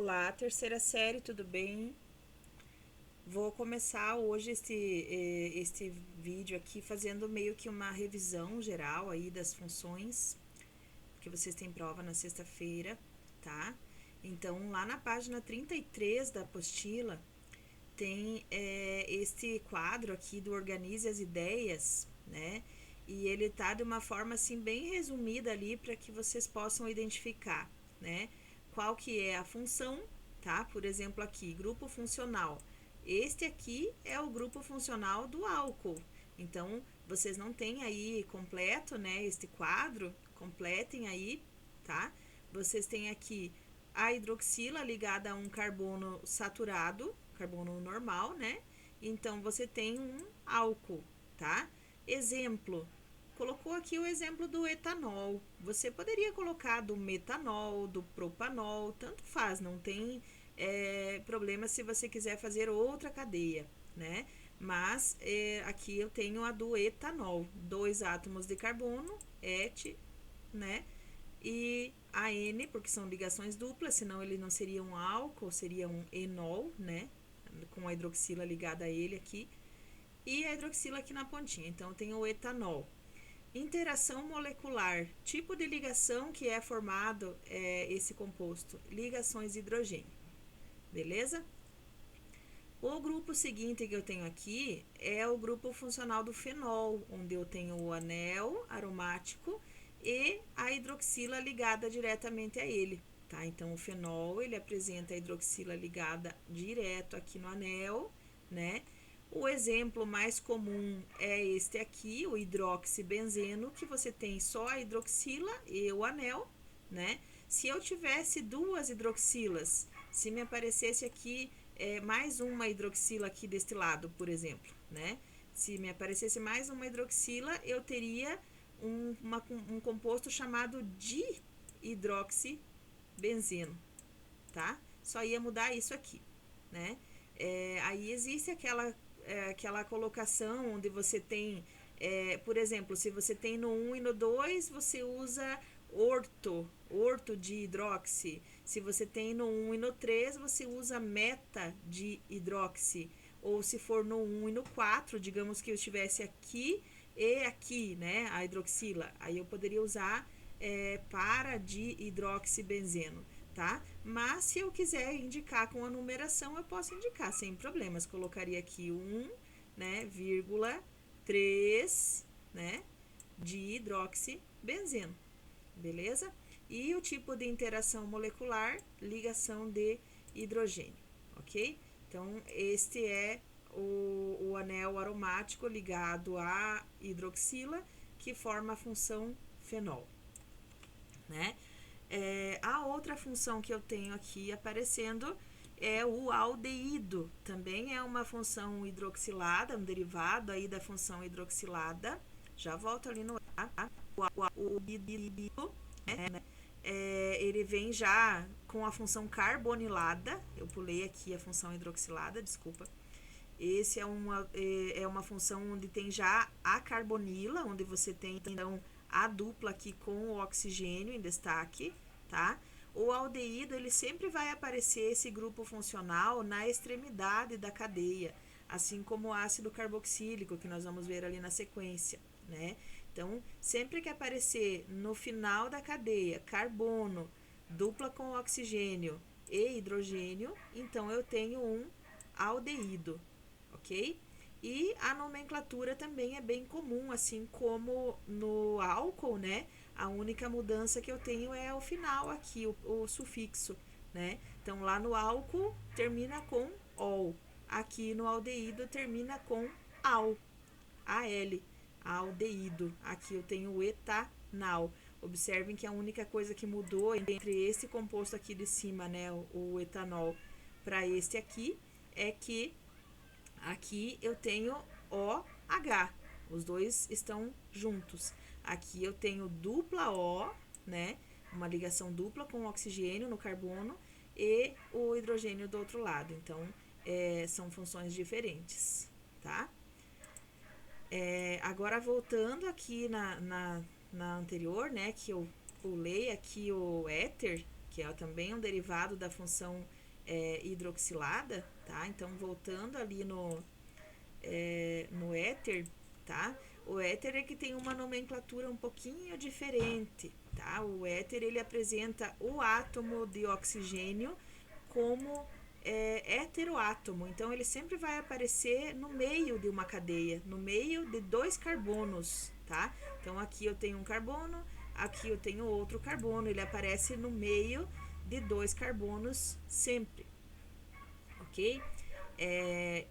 Olá, terceira série, tudo bem? Vou começar hoje este vídeo aqui fazendo meio que uma revisão geral aí das funções, porque vocês têm prova na sexta-feira, tá? Então, lá na página 33 da apostila, tem este quadro aqui do Organize as Ideias, né? E ele tá de uma forma assim bem resumida ali para que vocês possam identificar, né? Qual que é a função, tá? Por exemplo, aqui, grupo funcional. Este aqui é o grupo funcional do álcool. Então, vocês não têm aí completo, né? Este quadro, completem aí, tá? Vocês têm aqui a hidroxila ligada a um carbono saturado, carbono normal, né? Então você tem um álcool, tá? Exemplo. Colocou aqui o exemplo do etanol. Você poderia colocar do metanol, do propanol, tanto faz, não tem problema se você quiser fazer outra cadeia, né? Mas aqui eu tenho a do etanol, 2 átomos de carbono, et, né? E AN, porque são ligações duplas, senão ele não seria um álcool, seria um enol, né? Com a hidroxila ligada a ele aqui. E a hidroxila aqui na pontinha. Então, tem o etanol. Interação molecular. Tipo de ligação que é formado esse composto. Ligações de hidrogênio. Beleza? O grupo seguinte que eu tenho aqui é o grupo funcional do fenol, onde eu tenho o anel aromático e a hidroxila ligada diretamente a ele, tá? Então, o fenol, ele apresenta a hidroxila ligada direto aqui no anel, né? O exemplo mais comum é este aqui, o hidroxibenzeno, que você tem só a hidroxila e o anel, né? Se eu tivesse duas hidroxilas, se me aparecesse aqui mais uma hidroxila aqui deste lado, por exemplo, né? Se me aparecesse mais uma hidroxila, eu teria um composto chamado dihidroxibenzeno, tá? Só ia mudar isso aqui, né? Aí existe aquela colocação onde você tem, por exemplo, se você tem no 1 e no 2, você usa orto de hidroxi. Se você tem no 1 e no 3, você usa meta de hidroxi. Ou se for no 1 e no 4, digamos que eu estivesse aqui e aqui, né, a hidroxila, aí eu poderia usar para de hidroxibenzeno, tá? Mas se eu quiser indicar com a numeração, eu posso indicar sem problemas. Colocaria aqui 1, né, vírgula 3, né, de hidroxibenzeno, beleza? E o tipo de interação molecular, ligação de hidrogênio, ok? Então, este é o anel aromático ligado à hidroxila, que forma a função fenol, né? A outra função que eu tenho aqui aparecendo é o aldeído. Também é uma função hidroxilada, um derivado aí da função hidroxilada. Já volto ali no o aldeído, né? Ele vem já com a função carbonilada. Eu pulei aqui a função hidroxilada, desculpa. Esse é uma função onde tem já a carbonila, onde você tem então a dupla aqui com o oxigênio em destaque, tá? O aldeído, ele sempre vai aparecer esse grupo funcional na extremidade da cadeia, assim como o ácido carboxílico, que nós vamos ver ali na sequência, né? Então, sempre que aparecer no final da cadeia carbono, dupla com oxigênio e hidrogênio, então eu tenho um aldeído, ok? E a nomenclatura também é bem comum, assim como no álcool, né? A única mudança que eu tenho é o final aqui, o sufixo, né? Então, lá no álcool termina com ol. Aqui no aldeído termina com al, al, aldeído. Aqui eu tenho o etanal. Observem que a única coisa que mudou entre esse composto aqui de cima, né, o etanol, para este aqui, é que aqui eu tenho OH, os dois estão juntos. Aqui eu tenho dupla O, né? Uma ligação dupla com o oxigênio no carbono e o hidrogênio do outro lado. Então, são funções diferentes, tá? Agora, voltando aqui na anterior, né? Que eu pulei aqui o éter, que é também um derivado da função hidroxilada, tá? Então, voltando ali no éter, tá? O éter é que tem uma nomenclatura um pouquinho diferente, tá? O éter, ele apresenta o átomo de oxigênio como heteroátomo. Então, ele sempre vai aparecer no meio de uma cadeia, no meio de dois carbonos, tá? Então, aqui eu tenho um carbono, aqui eu tenho outro carbono. Ele aparece no meio de dois carbonos sempre, ok?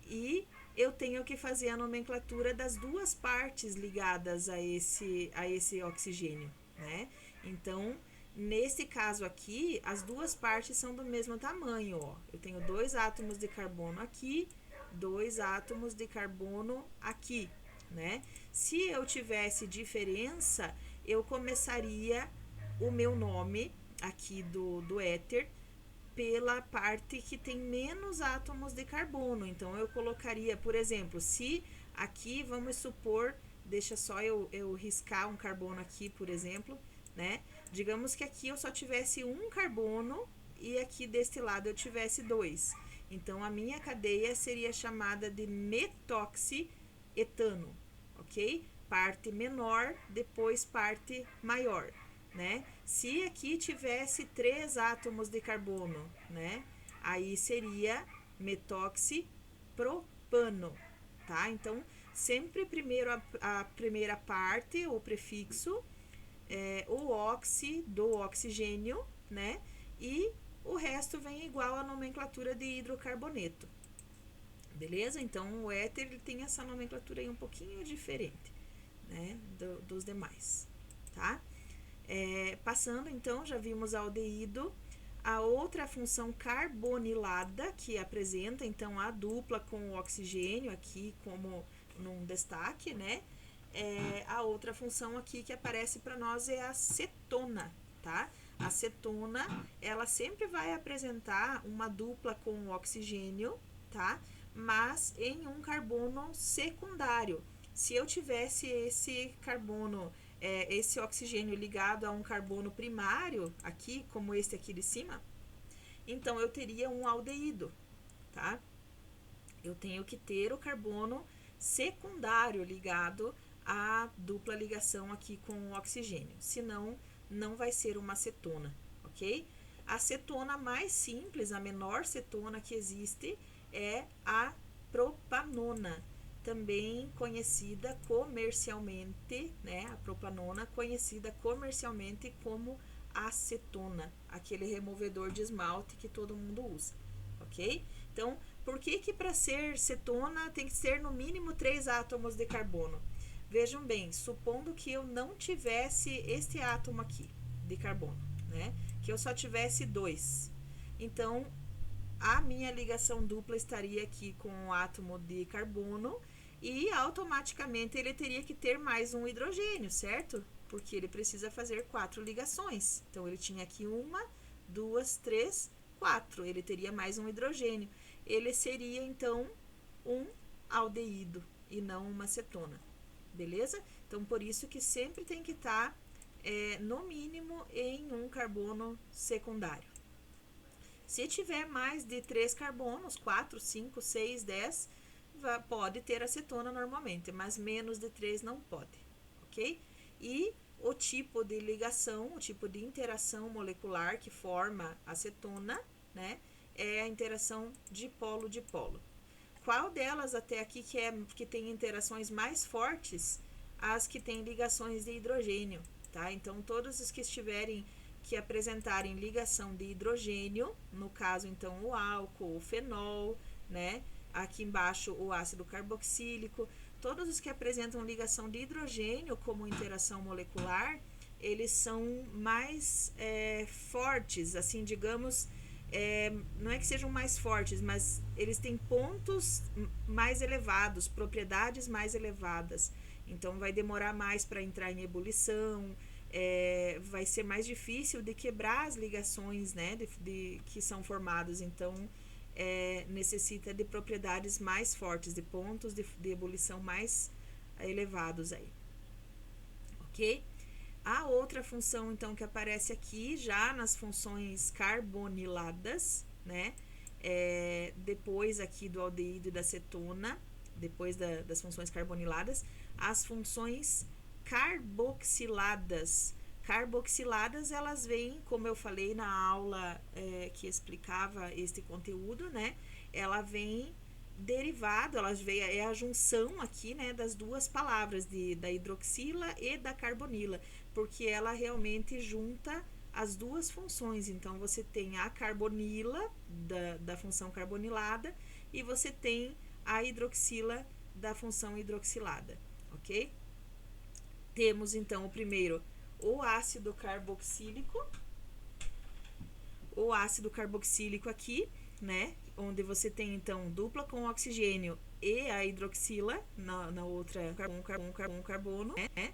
E eu tenho que fazer a nomenclatura das duas partes ligadas a esse oxigênio, né? Então, nesse caso aqui, as duas partes são do mesmo tamanho, ó. Eu tenho 2 átomos de carbono aqui, 2 átomos de carbono aqui, né? Se eu tivesse diferença, eu começaria o meu nome aqui do éter pela parte que tem menos átomos de carbono. Então, eu colocaria, por exemplo, se aqui, vamos supor, deixa só eu riscar um carbono aqui, por exemplo, né? Digamos que aqui eu só tivesse um carbono e aqui deste lado eu tivesse 2. Então, a minha cadeia seria chamada de metoxietano, ok? Parte menor, depois parte maior, né? Se aqui tivesse 3 átomos de carbono, né? Aí seria metoxipropano, tá? Então, sempre primeiro a primeira parte, o prefixo, o oxi do oxigênio, né? E o resto vem igual à nomenclatura de hidrocarboneto. Beleza? Então, o éter ele tem essa nomenclatura aí um pouquinho diferente, né? Dos demais, tá? Passando, então, já vimos aldeído. A outra função carbonilada, que apresenta, então, a dupla com o oxigênio aqui como num destaque, né? A outra função aqui que aparece para nós é a cetona, tá? A cetona, ela sempre vai apresentar uma dupla com o oxigênio, tá? Mas em um carbono secundário. Se eu tivesse esse carbono, esse oxigênio ligado a um carbono primário, aqui, como este aqui de cima, então eu teria um aldeído, tá? Eu tenho que ter o carbono secundário ligado à dupla ligação aqui com o oxigênio, senão não vai ser uma cetona, ok? A cetona mais simples, a menor cetona que existe, é a propanona, também conhecida comercialmente, né? A propanona conhecida comercialmente como acetona, aquele removedor de esmalte que todo mundo usa, ok? Então, por que para ser cetona tem que ser no mínimo 3 átomos de carbono? Vejam bem, supondo que eu não tivesse este átomo aqui de carbono, né? Que eu só tivesse 2. Então, a minha ligação dupla estaria aqui com o átomo de carbono e automaticamente ele teria que ter mais um hidrogênio, certo? Porque ele precisa fazer 4 ligações. Então, ele tinha aqui 1, 2, 3, 4. Ele teria mais um hidrogênio. Ele seria, então, um aldeído e não uma cetona. Beleza? Então, por isso que sempre tem que estar, no mínimo, em um carbono secundário. Se tiver mais de 3 carbonos, 4, 5, 6, 10, pode ter acetona normalmente, mas menos de 3 não pode, ok? E o tipo de ligação, o tipo de interação molecular que forma a acetona, né, é a interação dipolo-dipolo. Qual delas até aqui que tem interações mais fortes? As que têm ligações de hidrogênio, tá? Então, todos os que apresentarem ligação de hidrogênio, no caso, então, o álcool, o fenol, né? Aqui embaixo, o ácido carboxílico, todos os que apresentam ligação de hidrogênio como interação molecular, eles são mais fortes, assim, digamos, não é que sejam mais fortes, mas eles têm pontos mais elevados, propriedades mais elevadas. Então, vai demorar mais para entrar em ebulição, vai ser mais difícil de quebrar as ligações, né, que são formadas. Então, necessita de propriedades mais fortes, de pontos de ebulição mais elevados aí, ok? A outra função, então, que aparece aqui, já nas funções carboniladas, né? Depois aqui do aldeído e da cetona, depois das funções carboniladas, as funções carboxiladas. Carboxiladas, elas vêm, como eu falei na aula que explicava este conteúdo, né? Ela vem derivado, é a junção aqui, né, das duas palavras, da hidroxila e da carbonila, porque ela realmente junta as duas funções. Então, você tem a carbonila da função carbonilada e você tem a hidroxila da função hidroxilada, ok? Temos, então, o primeiro, o ácido carboxílico aqui, né? Onde você tem, então, dupla com oxigênio e a hidroxila na outra com carbono, né?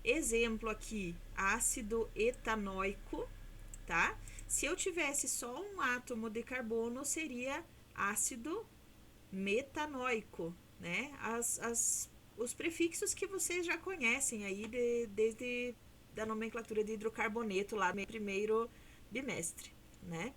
Exemplo aqui, ácido etanóico, tá? Se eu tivesse só um átomo de carbono, seria ácido metanóico, né? Os prefixos que vocês já conhecem aí desde da nomenclatura de hidrocarboneto lá no primeiro bimestre, né?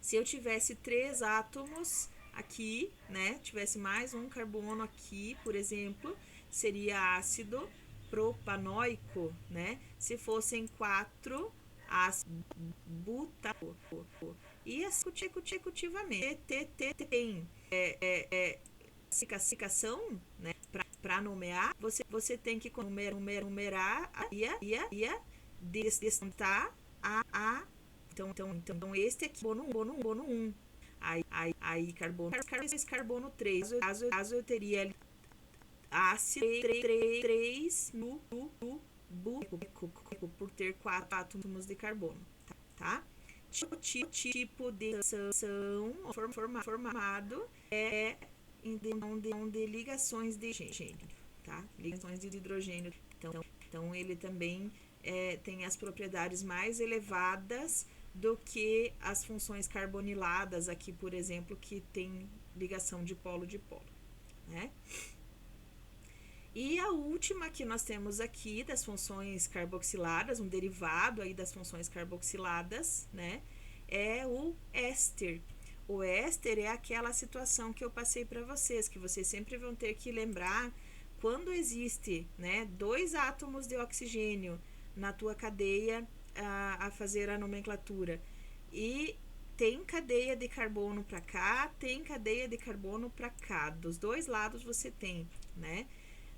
Se eu tivesse 3 átomos aqui, né? Tivesse mais um carbono aqui, por exemplo, seria ácido propanóico, né? Se fossem 4, ácido butánico. E assim consecutivamente. Tem classificação, né? Para nomear, você tem que numerar a descontar a então este aqui, carbono 1. Aí carbono 3. Caso eu teria ali ácido 3 no por ter 4 átomos de carbono, tá? Tipo de ação formado é de ligações de hidrogênio, tá? Ligações de hidrogênio. Então ele também tem as propriedades mais elevadas do que as funções carboniladas aqui, por exemplo, que tem ligação de polo, né? E a última que nós temos aqui das funções carboxiladas, um derivado aí das funções carboxiladas, né? É o éster. O éster é aquela situação que eu passei para vocês, que vocês sempre vão ter que lembrar quando existe, né, 2 átomos de oxigênio na tua cadeia a fazer a nomenclatura e tem cadeia de carbono para cá, tem cadeia de carbono para cá, dos dois lados você tem, né?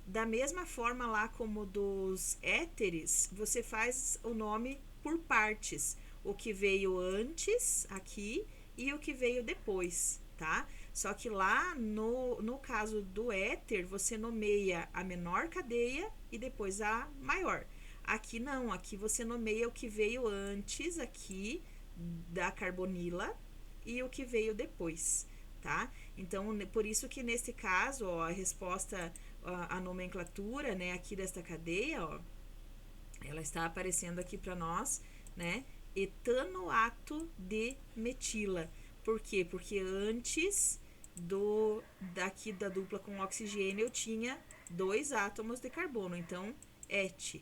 Da mesma forma lá como dos éteres, você faz o nome por partes, o que veio antes aqui e o que veio depois, tá? Só que lá no caso do éter, você nomeia a menor cadeia e depois a maior. Aqui não, aqui você nomeia o que veio antes aqui da carbonila e o que veio depois, tá? Então, por isso que nesse caso, ó, a resposta, a nomenclatura, né, aqui desta cadeia, ó, ela está aparecendo aqui para nós, né? Etanoato de metila. Por quê? Porque antes daqui da dupla com oxigênio eu tinha 2 átomos de carbono, então et,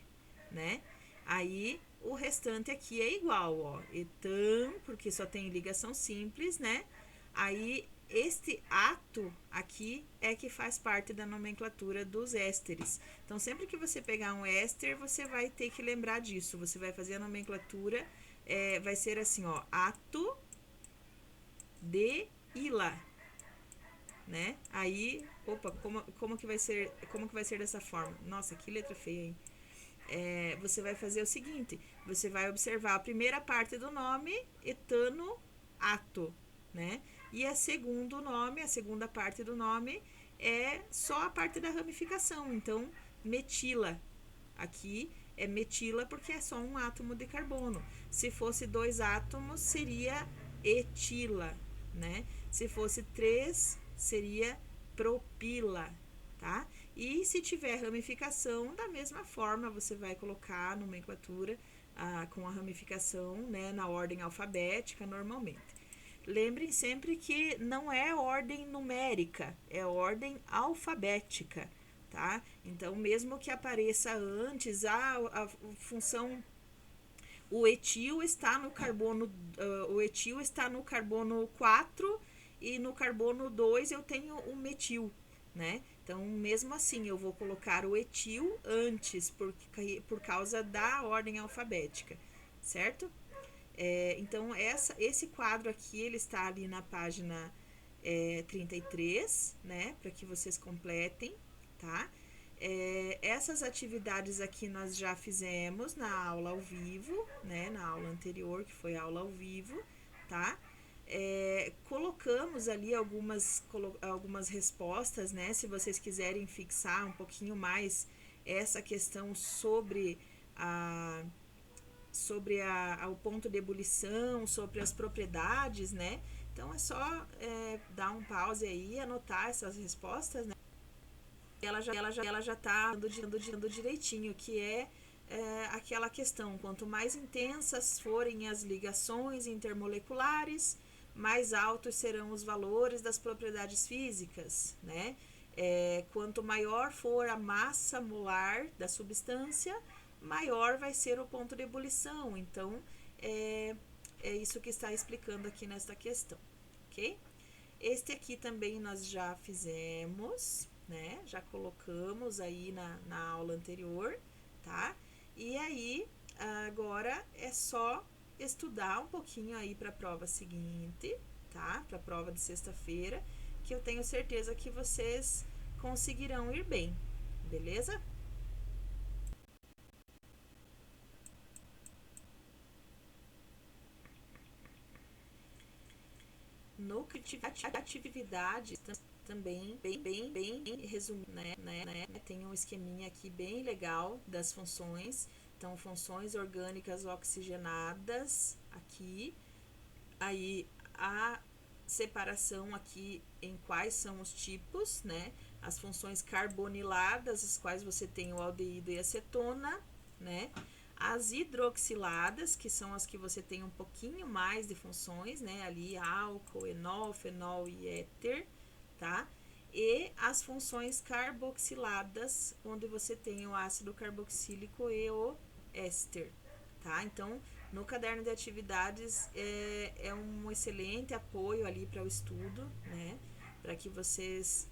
né? Aí o restante aqui é igual, ó, etan, porque só tem ligação simples, né? Aí este ato aqui é que faz parte da nomenclatura dos ésteres. Então, sempre que você pegar um éster, você vai ter que lembrar disso. Você vai fazer a nomenclatura, vai ser assim, ó, ato de ila, né? Aí, opa, como que vai ser dessa forma? Nossa, que letra feia, hein? Você vai fazer o seguinte, você vai observar a primeira parte do nome, etano ato, né? E a segunda parte do nome é só a parte da ramificação. Então, metila. Aqui é metila porque é só um átomo de carbono. Se fosse 2 átomos, seria etila, né? Se fosse 3, seria propila, tá? E se tiver ramificação, da mesma forma, você vai colocar a nomenclatura com a ramificação, né, na ordem alfabética normalmente. Lembrem sempre que não é ordem numérica, é ordem alfabética, tá? Então, mesmo que apareça antes, a função, o etil está no carbono, o etil está no carbono 4 e no carbono 2 eu tenho o metil, né? Então, mesmo assim, eu vou colocar o etil antes, por causa da ordem alfabética, certo? Então, esse quadro aqui, ele está ali na página 33, né? Para que vocês completem, tá? Essas atividades aqui nós já fizemos na aula ao vivo, né? Na aula anterior, que foi a aula ao vivo, tá? Colocamos ali algumas respostas, né? Se vocês quiserem fixar um pouquinho mais essa questão o ponto de ebulição, sobre as propriedades, né? Então é só dar um pause aí e anotar essas respostas, né? Ela já tá dando direitinho, que aquela questão, quanto mais intensas forem as ligações intermoleculares, mais altos serão os valores das propriedades físicas, né? Quanto maior for a massa molar da substância, maior vai ser o ponto de ebulição. Então, é isso que está explicando aqui nesta questão, ok? Este aqui também nós já fizemos, né? Já colocamos aí na aula anterior, tá? E aí, agora é só estudar um pouquinho aí para a prova seguinte, tá? Para a prova de sexta-feira, que eu tenho certeza que vocês conseguirão ir bem, beleza? No atividade também bem resumido, né? Tem um esqueminha aqui bem legal das funções. Então, funções orgânicas oxigenadas aqui. Aí, a separação aqui em quais são os tipos, né? As funções carboniladas, as quais você tem o aldeído e acetona, né? As hidroxiladas, que são as que você tem um pouquinho mais de funções, né? Ali álcool, enol, fenol e éter, tá? E as funções carboxiladas, onde você tem o ácido carboxílico e o éster, tá? Então, no caderno de atividades é um excelente apoio ali para o estudo, né? Para que vocês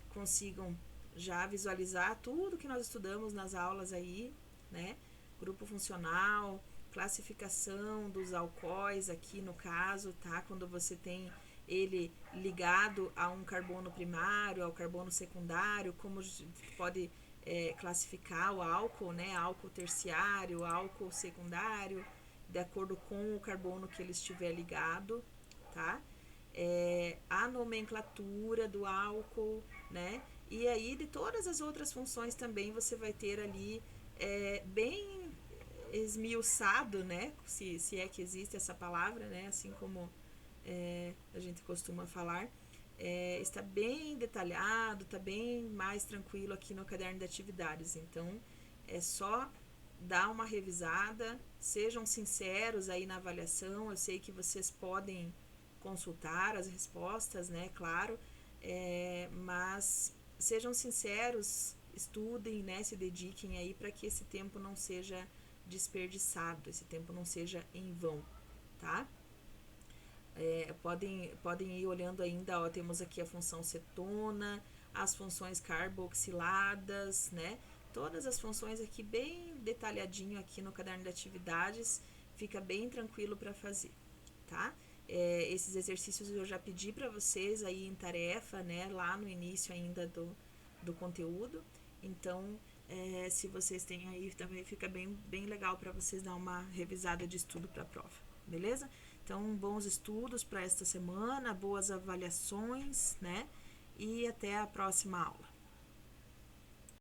consigam já visualizar tudo que nós estudamos nas aulas aí, né? Grupo funcional, classificação dos alcoóis aqui no caso, tá? Quando você tem ele ligado a um carbono primário, ao carbono secundário, como pode classificar o álcool, né? Álcool terciário, álcool secundário, de acordo com o carbono que ele estiver ligado, tá? A nomenclatura do álcool, né? E aí de todas as outras funções também você vai ter ali bem esmiuçado, né? Se é que existe essa palavra, né? Assim como a gente costuma falar. Está bem detalhado, está bem mais tranquilo aqui no caderno de atividades. Então, é só dar uma revisada, sejam sinceros aí na avaliação. Eu sei que vocês podem consultar as respostas, né? Claro, mas sejam sinceros, estudem, né? Se dediquem aí para que esse tempo não seja desperdiçado, esse tempo não seja em vão, tá? Podem ir olhando ainda, ó, temos aqui a função cetona, as funções carboxiladas, né? Todas as funções aqui bem detalhadinho aqui no caderno de atividades, fica bem tranquilo para fazer, tá? Esses exercícios eu já pedi para vocês aí em tarefa, né? Lá no início ainda do conteúdo, então se vocês têm aí também fica bem legal para vocês dar uma revisada de estudo para a prova, beleza? Então, bons estudos para esta semana, boas avaliações, né? E até a próxima aula.